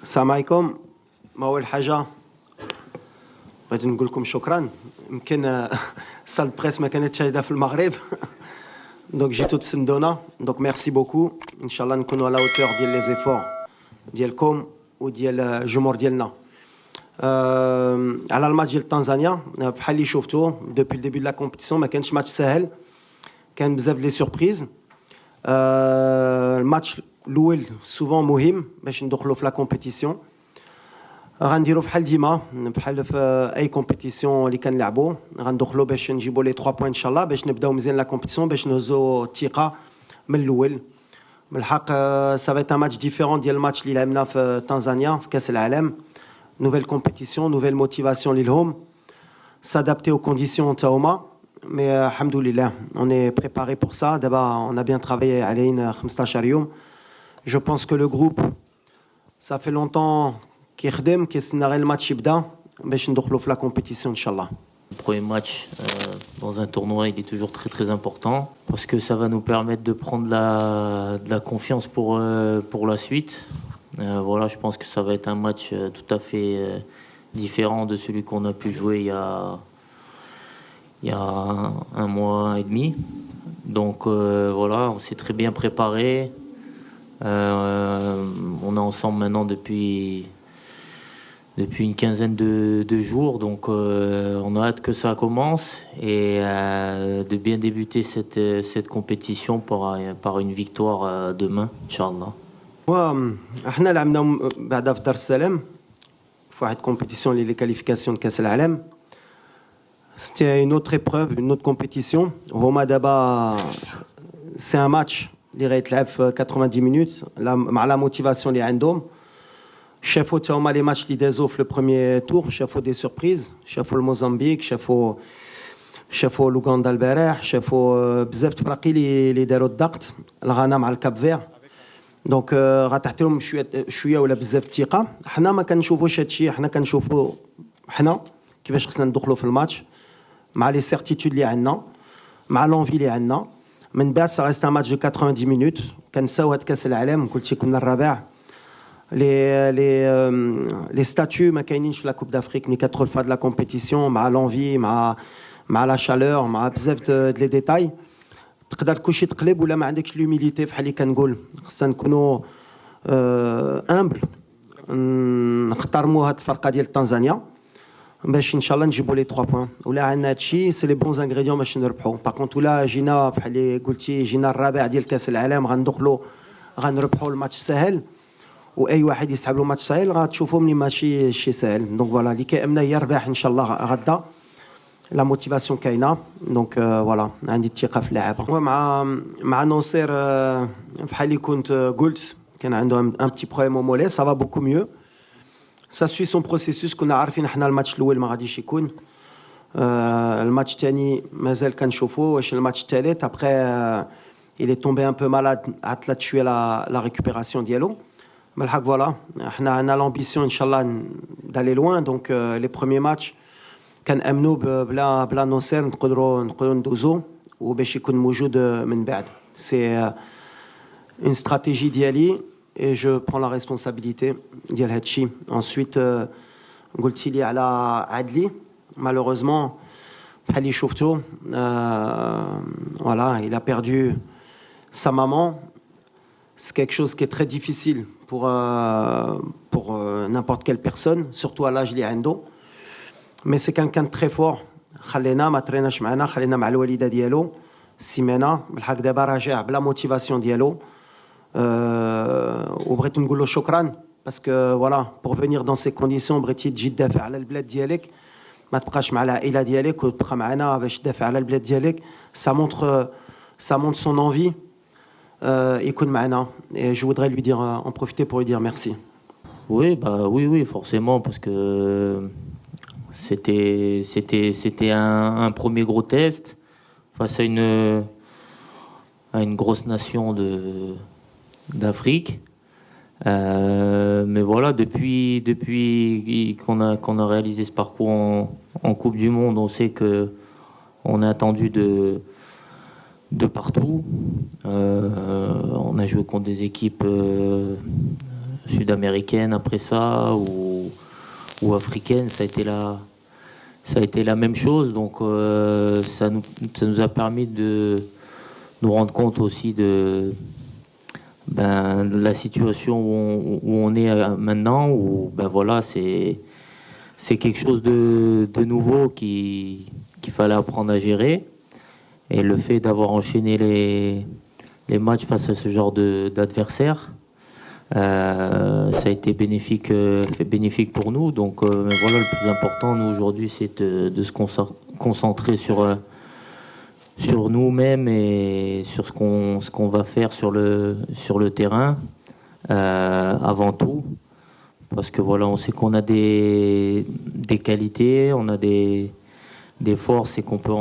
السلام عليكم. ما أول حاجة بغيت نقول لكم شكرا. يمكن سال بريس ما كانتش هيدا في المغرب دونك جيتو تسندونا، دونك ميرسي بوكو. ان شاء الله نكونوا على اوتور ديال لي زيفور ديالكم وديال الجمهور ديالنا. على الماتش ديال تنزانيا بحال اللي شفتوا دوبي الديبي دو لا كومبيتيسيون ما كانش ماتش سهل، كان بزاف لي سوربريز. الماتش الاول سوفون مهم باش ندخلوا في لا كومبيتيسيون. غنديروا بحال ديما بحال في اي كومبيتيسيون اللي كنلعبوا، غندخلوا باش نجيبوا لي 3 بوين ان شاء الله باش نبداو مزيان لا كومبيتيسيون، باش نهزوا الثقه من الاول. من الحق سافيت ان ماتش ديفيرون ديال الماتش اللي لعبنا في تنزانيا في كاس العالم. نوفيل كومبيتيسيون، نوفيل موتيفاسيون ليهم، s'adapter aux conditions تاهما. مي الحمد لله on est préparé pour ça. دابا on a bien travaillé علينا 15 يوم. Je pense que le groupe ça fait longtemps كيخدم كيستنى غير الماتش يبدا باش ندخلوا في لا كومبيتيسيون ان شاء الله. Le premier match dans un tournoi, il est toujours très très important parce que ça va nous permettre de prendre de la confiance pour la suite. Voilà, je pense que ça va être un match tout à fait différent de celui qu'on a pu jouer il y a un mois et demi. Donc voilà, on s'est très bien préparé. On est ensemble maintenant depuis une quinzaine de jours, donc on a hâte que ça commence et de bien débuter cette compétition par une victoire demain, Inch'Allah. احنا لعبنا بعدا في دار السلام في واحد كومبيتيسيون اللي كاليفيكاسيون كاس العالم. سيتي اون اوتر ايبروف اون اوتر كومبيتيسيون. هما دابا سي ان ماتش اللي غيتلعب في 90 مينوت مع لا موتيفاسيون اللي عندهم. شافوا تا هما لي ماتش اللي دازو في لو بروميير تور، شافوا دي سوربريز، شافوا الموزمبيق، شافوا لوغندا البارح، شافوا بزاف تفراقي اللي داروا الضغط، الغانا مع الكاب فير. دونك غتعطي لهم شويه ولا بزاف الثقه. حنا ما كنشوفوش هادشي، حنا كنشوفوا حنا كيفاش خصنا ندخلوا في الماتش مع لي سيرتيتود اللي عندنا، مع لونفي اللي عندنا. من بعد سا ريست ان ماتش دو 90 مينوت. كنساو هاد كاس العالم، قلت لكم الرابع. لي ستاتيو ما كاينينش في لا كوب دافريك ملي كتدخل في هاد لا كومبيتيسيون مع لونفي مع لا شالور مع بزاف د لي ديتاي. تقدر كلشي تقلب ولا ما عندكش لوميليتي بحال اللي كنقول. خصنا نكونوا امبل، نختارموا هاد الفرقه ديال تنزانيا باش ان شاء الله نجيبوا لي 3 بوين. ولا عندنا هادشي سي لي بونز انغريديون باش نربحوا. باغ كونت ولا جينا بحال اللي قلتي جينا الرابع ديال كاس العالم غندخلوا غنربحوا الماتش سهل، واي واحد يسحب له ماتش سهل غتشوفوا مني ماشي شي سهل. دونك فوالا اللي كيامنا هي الرباح ان شاء الله غدا. لا موتيفاسيون كاينه، دونك فوالا عندي الثقه في اللعابه. مع ناصر بحال اللي كنت قلت كان عنده ان بتي بروبليم او مولي، سا فا بوكو ميو. سا سوي سون بروسيسوس. كنا عارفين حنا الماتش الاول ما غاديش يكون، الماتش الثاني مازال كنشوفوا واش الماتش الثالث ابخي il est tombé un peu malade عطلت شويه لا ريكوبيراسيون ديالو. من الحق فوالا حنا عندنا لامبيسيون ان شاء الله دالي لوان. دونك لي بروميير ماتش كنامنوا بلا نوصير نقدروا ندوزو وباش يكون موجود من بعد. سي اون استراتيجي ديالي اي جو برون لا ريسبونسابيلتي ديال هادشي. انسويت قلتي لي على عدلي، مالوغوزمون بحال اللي شفتو voilà, il a perdu sa maman. C'est quelque chose qui est très difficile pour n'importe quelle personne, surtout à l'âge اللي عنده. Mais c'est quelqu'un de très fort. خلينا ما تريناش معنا، خلينا مع الوالده ديالو سيمانه. بالحق دابا راجع بلا موتيفاسيون ديالو. وبغيت نقول له شكرا باسكو فوالا بور فينير دون سي كونديسيون بغيتي تجي تدافع على البلاد ديالك، ما تبقاش مع العائله ديالك وتبقى معنا باش تدافع على البلاد ديالك. ça montre son envie يكون معنا. Et je voudrais lui dire en profiter pour lui dire merci. Oui, bah oui, forcément, parce que c'était un premier gros test face à une grosse nation d'Afrique. Mais voilà, depuis qu'on a réalisé ce parcours en Coupe du Monde, on sait que on est attendu de partout. On a joué contre des équipes sud-américaines après ça ou africaines, ça a été la même chose. Donc ça nous a permis de nous rendre compte aussi de la situation où on est maintenant, où ben voilà, c'est quelque chose de nouveau qu'il fallait apprendre à gérer. Et le fait d'avoir enchaîné les matchs face à ce genre d'adversaire, ça a été bénéfique pour nous. Donc mais voilà, le plus important, nous, aujourd'hui, c'est de se concentrer sur nous-mêmes et sur ce qu'on va faire sur le terrain, avant tout. Parce que voilà, on sait qu'on a des qualités, on a des forces et qu'on peut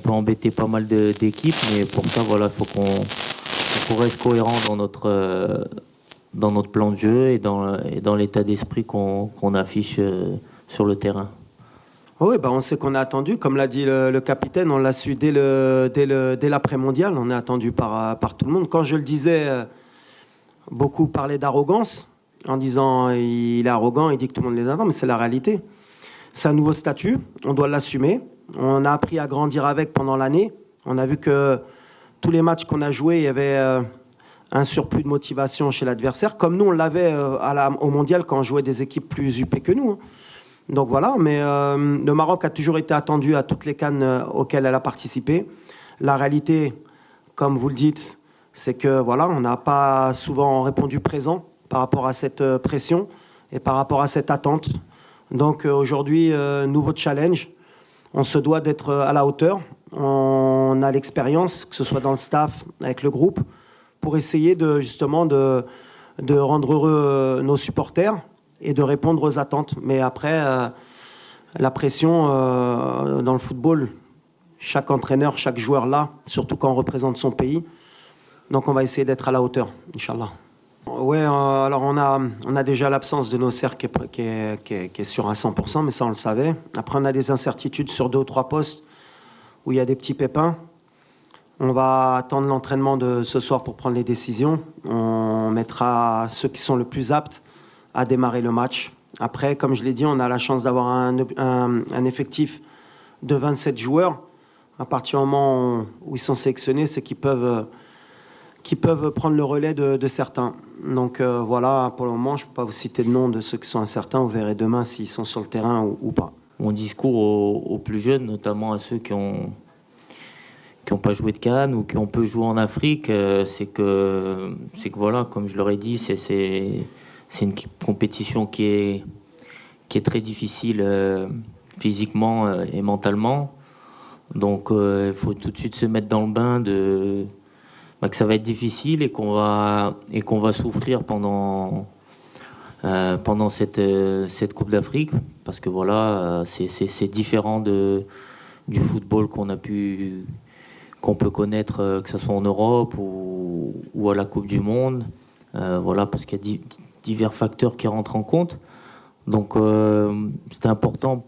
embêter pas mal d'équipes, mais pour ça, voilà, il faut qu'on reste cohérent dans notre plan de jeu et dans l'état d'esprit qu'on affiche sur le terrain. Oui, bah on sait qu'on est attendu. Comme l'a dit le capitaine, on l'a su dès l'après-mondial. On est attendu par tout le monde. Quand je le disais, beaucoup parlaient d'arrogance, en disant il est arrogant, il dit que tout le monde les attend, mais c'est la réalité. C'est un nouveau statut, on doit l'assumer. On a appris à grandir avec pendant l'année. On a vu que tous les matchs qu'on a joués, il y avait un surplus de motivation chez l'adversaire, comme nous on l'avait au mondial quand on jouait des équipes plus huppées que nous. Donc voilà, mais le Maroc a toujours été attendu à toutes les CAN auxquelles elle a participé. La réalité, comme vous le dites, c'est que voilà, on n'a pas souvent répondu présent par rapport à cette pression et par rapport à cette attente. Donc aujourd'hui, nouveau challenge. On se doit d'être à la hauteur. On a l'expérience, que ce soit dans le staff, avec le groupe, pour essayer justement de rendre heureux nos supporters et de répondre aux attentes. Mais après, la pression dans le football, chaque entraîneur, chaque joueur là, surtout quand on représente son pays. Donc on va essayer d'être à la hauteur, Inch'Allah. Oui, alors on a déjà l'absence de Nosser qui est sur un 100%, mais ça on le savait. Après on a des incertitudes sur 2 ou 3 postes où il y a des petits pépins. On va attendre l'entraînement de ce soir pour prendre les décisions. On mettra ceux qui sont le plus aptes à démarrer le match. Après, comme je l'ai dit, on a la chance d'avoir un effectif de 27 joueurs. À partir du moment où ils sont sélectionnés, c'est qu'ils peuvent prendre le relais de certains. Donc voilà, pour le moment, je ne peux pas vous citer le nom de ceux qui sont incertains. Vous verrez demain s'ils sont sur le terrain ou pas. Mon discours aux plus jeunes, notamment à ceux qui ont pas joué de CAN ou qui ont peu joué en Afrique, c'est que voilà, comme je leur ai dit, c'est une compétition qui est très difficile physiquement et mentalement. Donc il faut tout de suite se mettre dans le bain que ça va être difficile et qu'on va souffrir pendant cette Coupe d'Afrique, parce que voilà, c'est différent du football qu'on peut connaître, que ce soit en Europe ou à la Coupe du Monde. Voilà, parce qu'il y a divers facteurs qui rentrent en compte. Donc c'était important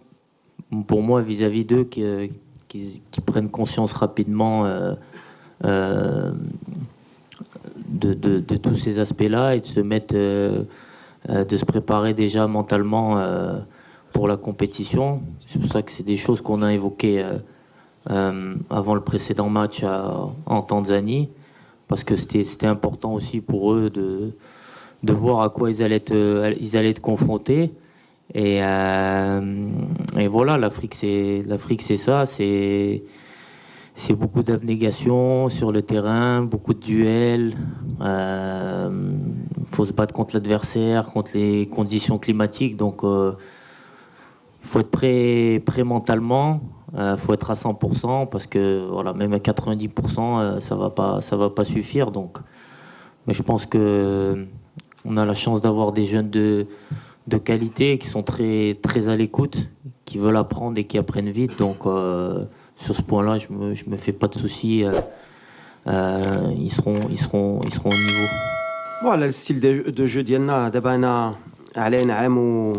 pour moi vis-à-vis d'eux qui prennent conscience rapidement de tous ces aspects-là et de se mettre, de se préparer déjà mentalement pour la compétition. C'est pour ça que c'est des choses qu'on a évoquées avant le précédent match en Tanzanie, parce que c'était important aussi pour eux de voir à quoi ils allaient être confrontés. Et voilà, l'Afrique c'est ça, c'est beaucoup d'abnégation sur le terrain, beaucoup de duels. Faut se battre contre l'adversaire, contre les conditions climatiques. Donc, il faut être prêt mentalement. Faut être à 100% parce que voilà, même à 90%, ça va pas suffire. Donc, mais je pense que on a la chance d'avoir des jeunes de qualité qui sont très très à l'écoute, qui veulent apprendre et qui apprennent vite. Donc sur ce point-là, je me fais pas de soucis. Ils seront au niveau. Voilà le style de jeu ديالنا دابا انا علينا عام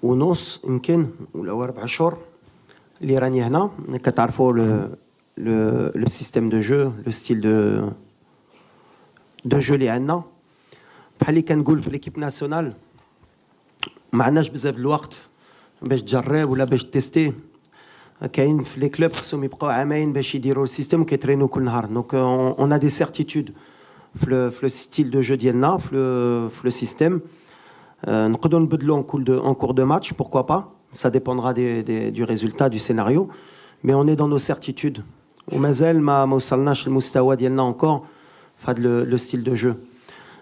ونص يمكن ولا 4 شهور اللي راني هنا. كتعرفوا le système de jeu, le style de jeu اللي عندنا. بحال اللي كنقول في ليكيب ناسيونال ما عندناش بزاف الوقت باش تجرب ولا باش تيستي. كاين في لي كلوب خصهم يبقاو عامين باش يديروا السيستم وكيترينو كل نهار. دونك اون ا دي سيرتيتود في لو ستيل دو جو ديالنا في لو سيستم. نقدروا نبدلوا en cours de match, pourquoi pas. Ça dépendra du résultat du scénario, mais on est dans nos certitudes. ومازال ما وصلناش للمستوى ديالنا encore فهاد le style de jeu.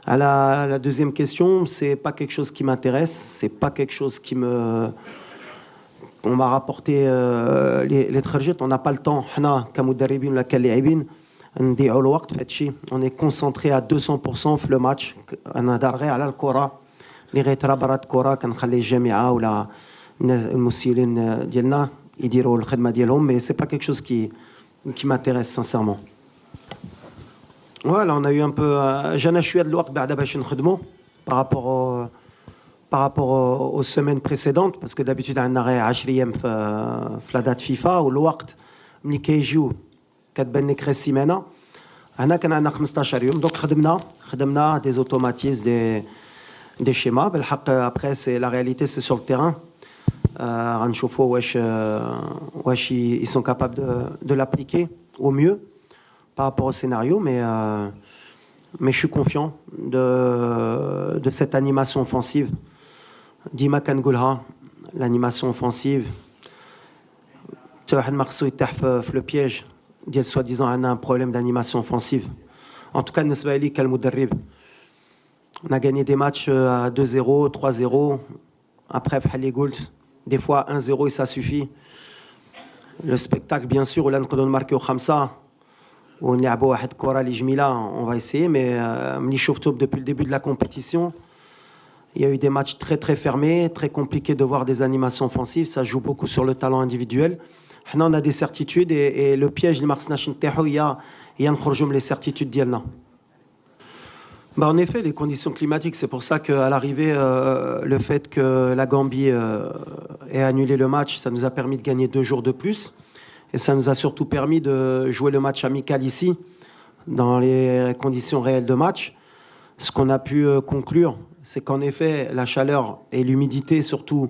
À la deuxième question, c'est pas quelque chose qui m'intéresse, c'est pas quelque chose qui me... On m'a rapporté les trajets, on n'a pas le temps. حنا كمدربين ولا كلاعبين نضيعوا الوقت في هادشي. On est concentré à 200% في le match. انا دار غير على الكرة اللي غيترا برا الكرة كنخلي الجامعة ولا المسؤولين ديالنا يديروا الخدمة ديالهم, mais c'est pas quelque chose qui m'intéresse sincèrement. Voilà, on a eu un peu جانا شويه د الوقت بعدا باش نخدموا par rapport aux semaines précédentes, parce que d'habitude عندنا غير 10 ايام في لا دات فيفا, والوقت ملي كيجيو كتبان لك غير السيمانه. هنا كان عندنا 15 يوم, دونك خدمنا des automatismes, des schémas. بالحق après c'est la réalité, c'est sur le terrain. غنشوفوا واش ils sont capables de l'appliquer au mieux par rapport au scénario, mais je suis confiant de cette animation offensive. Dima كنقولها, l'animation offensive حتى واحد ما خصو يطيح في le piège ديال soi-disant عندنا un problème d'animation offensive. En tout cas بالنسبه لي كالمدرب, on a gagné des matchs à 2-0, 3-0, après بحال اللي قلت des fois 1-0 et ça suffit. Le spectacle bien sûr, ولا نقدروا نماركيو 5 ونلعبوا واحد الكره اللي جميله, on va essayer, mais ملي شفتو depuis le début de la compétition, il y a eu des matchs très très fermés, très compliqués de voir des animations offensives, ça joue beaucoup sur le talent individuel. حنا on a des certitudes et le piège اللي ما خصناش نطيحوا هي نخرجوا من les certitudes ديالنا. En effet, les conditions climatiques, c'est pour ça qu'à l'arrivée, le fait que la Gambie ait annulé le match, ça nous a permis de gagner 2 jours de plus. Et ça nous a surtout permis de jouer le match amical ici, dans les conditions réelles de match. Ce qu'on a pu conclure, c'est qu'en effet, la chaleur et l'humidité, surtout,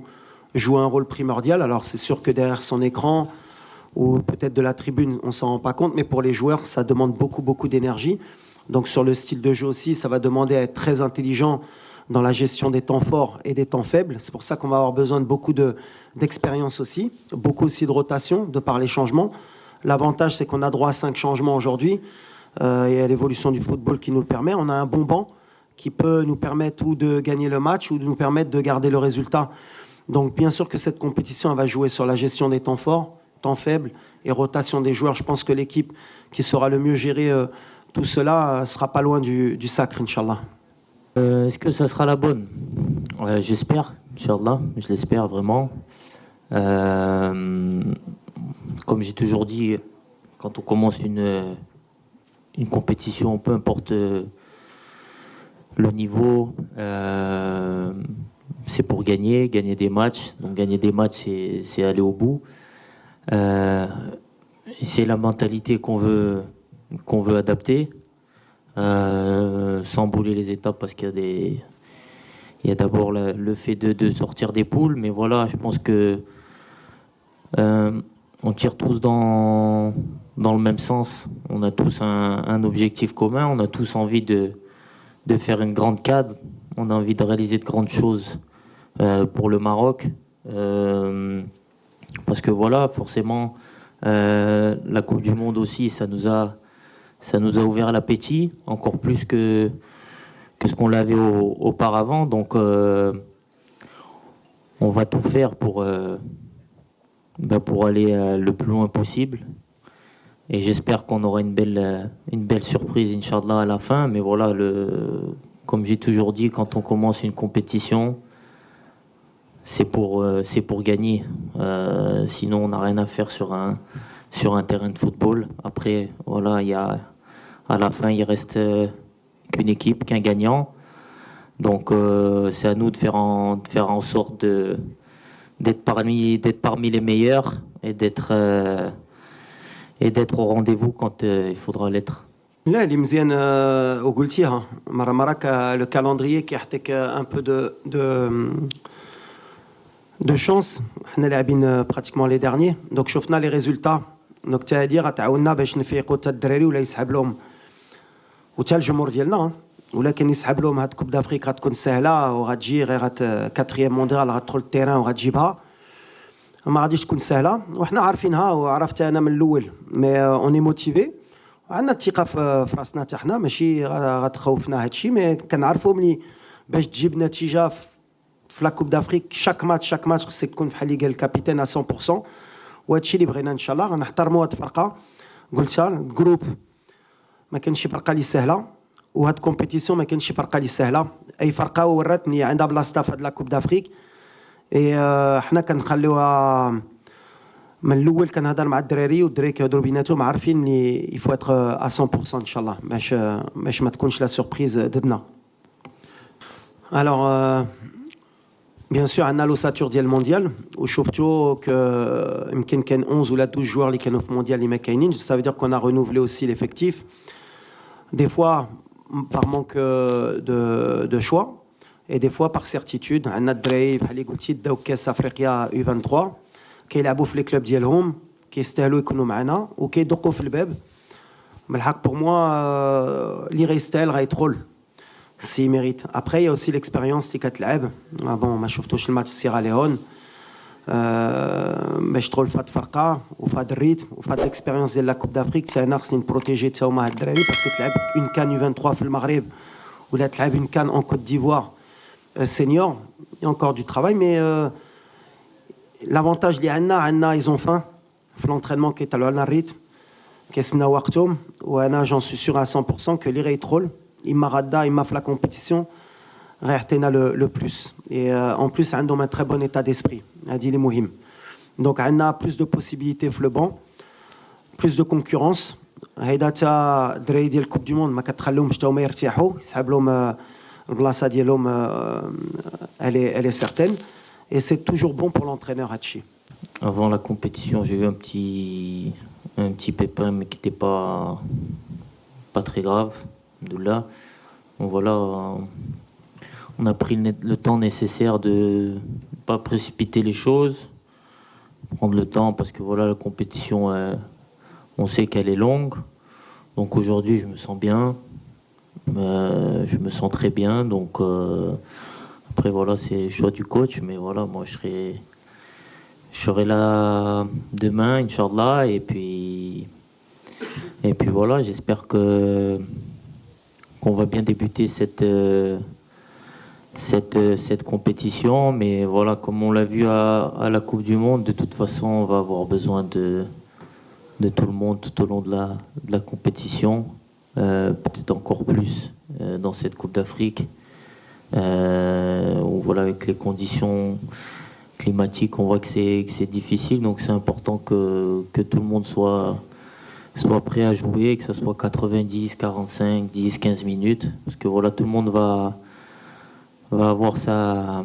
jouent un rôle primordial. Alors c'est sûr que derrière son écran, ou peut-être de la tribune, on ne s'en rend pas compte, mais pour les joueurs, ça demande beaucoup d'énergie. Donc sur le style de jeu aussi, ça va demander à être très intelligent dans la gestion des temps forts et des temps faibles. C'est pour ça qu'on va avoir besoin de beaucoup d'expérience aussi, beaucoup aussi de rotation de par les changements. L'avantage, c'est qu'on a droit à 5 changements aujourd'hui et à l'évolution du football qui nous le permet. On a un bon banc qui peut nous permettre ou de gagner le match ou de nous permettre de garder le résultat. Donc bien sûr que cette compétition, elle va jouer sur la gestion des temps forts, temps faibles et rotation des joueurs. Je pense que l'équipe qui saura le mieux gérer tout cela sera pas loin du sacre, Inch'Allah. Est-ce que ça sera la bonne? J'espère, Inch'Allah, je l'espère vraiment. Comme j'ai toujours dit, quand on commence une compétition, peu importe le niveau, c'est pour gagner des matchs. Donc gagner des matchs, c'est aller au bout. C'est la mentalité qu'on veut adapter, sans bouler les étapes, parce qu'il y a d'abord le fait de sortir des poules, mais voilà, je pense que on tire tous dans le même sens. On a tous un objectif commun, on a tous envie de faire une grande CAN, on a envie de réaliser de grandes choses pour le Maroc, parce que voilà, forcément, la Coupe du Monde aussi, ça nous a ouvert l'appétit, encore plus que ce qu'on l'avait auparavant. Donc, on va tout faire pour aller le plus loin possible. Et j'espère qu'on aura une belle surprise, Inch'Allah, à la fin. Mais voilà, comme j'ai toujours dit, quand on commence une compétition, c'est pour gagner. Sinon, on n'a rien à faire sur un terrain de football. Après, voilà, à la fin, il reste qu'une équipe, qu'un gagnant. Donc, c'est à nous de faire en sorte d'être parmi les meilleurs et d'être au rendez-vous quand il faudra l'être. لا اللي مزيان وقلتيها مرة لو كالندريي كيعطيك ان بو دو شانس. حنا لاعبين براتيكمون لي ديرنيي دونك شفنا لي ريزولتا دونك تا هادي غتعاوننا باش نفيقوا حتى الدراري ولا يسحب لهم وتا الجمهور ديالنا. ولكن يسحب لهم هاد كوب دافريك غتكون سهله وغتجي غير كاتريام مونديال غتدخل التيران وغتجيبها ما غاديش تكون سهله وحنا عارفينها وعرفت انا من الاول مي اوني موتيفي عندنا الثقه في راسنا حتى حنا ماشي غتخوفنا هادشي مي كنعرفوا ملي باش تجيب نتيجه في لا كوب دافريك شاك ماتش خصك تكون بحال اللي قال الكابيتان 100% وهادشي اللي بغينا ان شاء الله غنحترموا هاد الفرقه. قلتها الجروب ما كانش شي فرقه اللي سهله وهاد كومبيتيسيون ما كانش شي فرقه اللي سهله. اي فرقه ورات ملي عندها بلاصتها في هاد لا كوب دافريك حنا كنخليوها من الاول. كنهضر مع الدراري والدراري كيهضروا بيناتهم عارفين ملي يفو اتر 100% ان شاء الله باش ما تكونش لا سوربريز ضدنا. الوغ بيان سور عندنا لوساتور ديال المونديال وشفتوا ك يمكن كان 11 ولا 12 جوار اللي كانوا في المونديال اللي ما كاينينش. سا فيدير كون ا رينوفلي اوسي ليفيكتيف دي فوا par manque de choix et des fois par certitude. عندنا الدراري بحال اللي قلتي داو كاس افريقيا U23 كيلعبوا في لي كلوب ديالهم كيستاهلوا يكونوا معنا وكيدقوا في الباب. بالحق بور موا اللي غيستاهل غيدخل سي ميريت. ابري يا اوسي ليكسبيريونس اللي كتلعب بون ما شفتوش الماتش سيراليون باش تدخل في هاد الفرقه وفي هاد الريتم وفي هاد ليكسبيريونس ديال لا كوب دافريك. حتى انا خصني نبروتيجي حتى هما هاد الدراري باسكو تلعب اون كان U23 في المغرب ولا تلعب اون كان اون كوت ديفوار سينيور انكور دو ترافاي مي لافونتاج اللي عندنا ايزون فان في لونترينمون كيطلعوا لنا الريتم كيسناو وقتهم. وانا جون سو سور 100% كو اللي غيدخل اما غدا اما في لا كومبيتيسيون غيعطينا لو بلوس. اي اون بلوس عندهم ان تري بون ايتا ديسبري هادي اللي مهم. دونك عندنا بلوس دو بوسيبيليتي في لو بون بلوس دو كونكورونس. هيدا تا الدراري ديال الكوب دو موند ما كتخليهمش تا هما يرتاحوا يسحب لهم البلاصه ديالهم elle est certaine et c'est toujours bon pour l'entraîneur Hachi. Avant la compétition, j'ai eu un petit pépin mais qui n'était pas très grave de là. Donc voilà, on a pris le temps nécessaire de ne pas précipiter les choses, prendre le temps parce que voilà la compétition on sait qu'elle est longue. Donc aujourd'hui je me sens bien, je me sens très bien. Donc après voilà c'est le choix du coach, mais voilà moi je serai là demain Inch'Allah et puis voilà j'espère qu'on va bien débuter cette compétition. Mais voilà comme on l'a vu à la Coupe du Monde, de toute façon on va avoir besoin de tout le monde tout au long de la compétition, peut-être encore plus dans cette Coupe d'Afrique où voilà avec les conditions climatiques on voit que c'est difficile. Donc c'est important que tout le monde soit prêt à jouer, que ce soit 90, 45, 10, 15 minutes parce que voilà tout le monde va avoir sa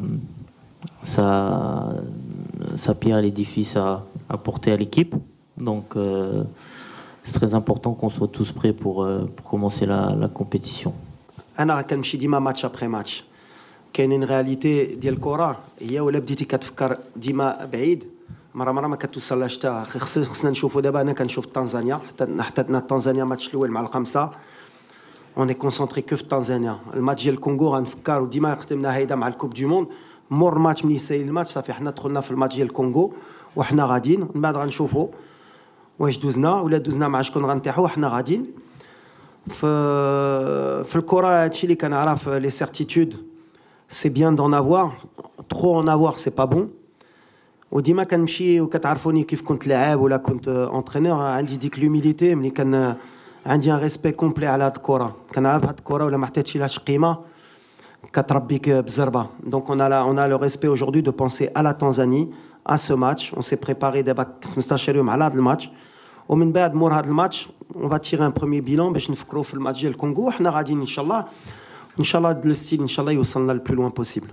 pierre à l'édifice à apporter à l'équipe. Donc c'est très important qu'on soit tous prêts pour commencer la compétition. انا كنمشي ديما ماتش ابري ماتش. كاينين رياليتي ديال الكره هي ولا بديتي كتفكر ديما بعيد مره ما كتوصلهاش حتى خصنا نشوفوا. دابا انا كنشوف تنزانيا حتى تنزانيا ماتش الاول مع الخمسه اوني كونسونطري كو في تنزانيا. الماتش ديال الكونغو غنفكر وديما خدمنا هيدا مع الكوب دو موند مور الماتش ملي سايل الماتش صافي حنا دخلنا في الماتش ديال الكونغو وحنا غاديين من بعد غنشوفوا واش دوزنا ولا دوزنا مع شكون غنطيحوا وحنا غاديين. في الكره هادشي اللي كنعرف لي سيرتيتود سي بيان دون افوار ترو اون افوار سي با بون. وديما كنمشي وكتعرفوني كيف كنت لاعب ولا كنت انترينور عندي ديك لوميليتي ملي كان عندي ان ريسبي كومبلي على هاد الكره. كنعرف هاد الكره ولا ما عطيتش لهاش قيمه كتربيك بزربه. دونك on a le respect aujourd'hui de penser à la Tanzanie à ce match. On s'est préparé دابا 15 يوم على هاد الماتش ومن بعد مور هاد الماتش on va tirer un premier bilan باش نفكروا في الماتش ديال الكونغو وحنا غاديين ان شاء الله لو ستيل ان شاء الله يوصلنا le plus loin possible.